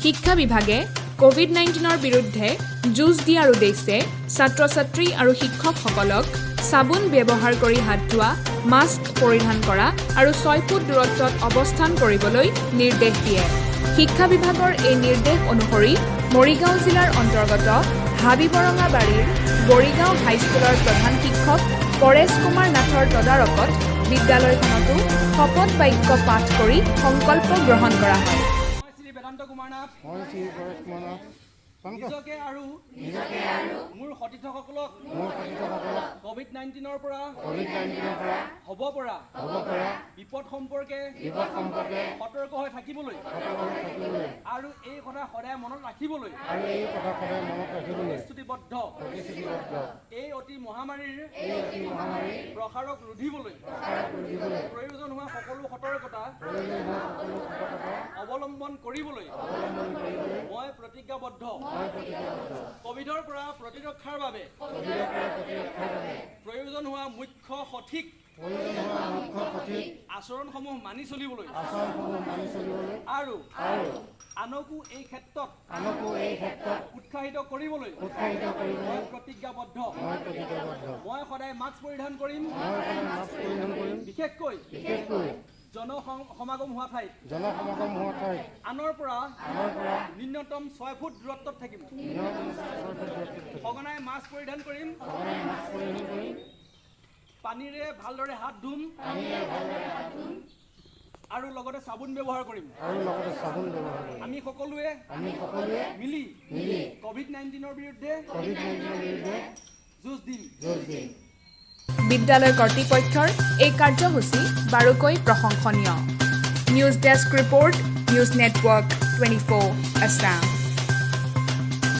শিক্ষা বিভাগে কোভিড-19ৰ বিৰুদ্ধে যুঁজ দিয়াৰ উদ্দেশ্যে ছাত্ৰ-ছাত্ৰী আৰু শিক্ষকসকলক চাবোন ব্যৱহাৰ কৰি হাত ধোৱা, মাস্ক পৰিধান কৰা আৰু 6 ফুট দূৰত্বত অৱস্থান কৰিবলৈ নিৰ্দেশ দিয়ে। শিক্ষা বিভাগৰ এই নিৰ্দেশ অনুসৰি মৰিগাঁও জিলাৰ অন্তৰ্গত হাবিবৰঙাবাৰীৰ বৰিগাঁও হাইস্কুলৰ প্ৰধান শিক্ষক পৰেশ কুমাৰ নাথৰ তদাৰকত বিদ্যালয়খনতো শপত বাক্য পাঠ কৰি সংকল্প গ্ৰহণ কৰা হয়। নিজকে আৰু মোৰ সতীৰ্থসকলক কোভিড-19ৰ পৰা হ'ব পৰা বিপদ সম্পৰ্কে সতৰ্ক হৈ থাকিবলৈ আৰু এই কথা সদায় মনত ৰাখিবলৈ প্ৰতিশ্ৰুতিবদ্ধ। এই অতি মহামাৰীৰ প্ৰসাৰক ৰোধিবলৈ প্ৰয়োজন হোৱা সকলো সতৰ্কতা অৱলম্বন কৰিবলৈ মই প্ৰতিজ্ঞাবদ্ধ। কোভিডৰ পৰা প্ৰতিৰক্ষাৰ বাবে প্ৰয়োজন হোৱা মুখ্য সঠিক আচৰণসমূহ মানি চলিবলৈ আৰু আনকো এই ক্ষেত্ৰত উৎসাহিত কৰিবলৈ মই প্ৰতিজ্ঞাবদ্ধ। মই সদায় মাস্ক পৰিধান কৰিম, বিশেষকৈ জনসমাগম হোৱা ঠাইত আনৰ পৰা ন্যূনতম 6 ফুট দূৰত্বত থাকিম। সঘনাই মাস্ক পৰিধান কৰিম, পানীৰে ভালদৰে হাত ধুম আৰু লগতে চাবোন ব্যৱহাৰ কৰিম। আমি সকলোৱে মিলি কোভিড-19ৰ বিৰুদ্ধে যুঁজ দিম। বিদ্যালয় কৰ্তৃপক্ষৰ এই কাৰ্যসূচী বাৰুকৈ প্ৰশংসনীয়। News desk report, news network 24 Assam.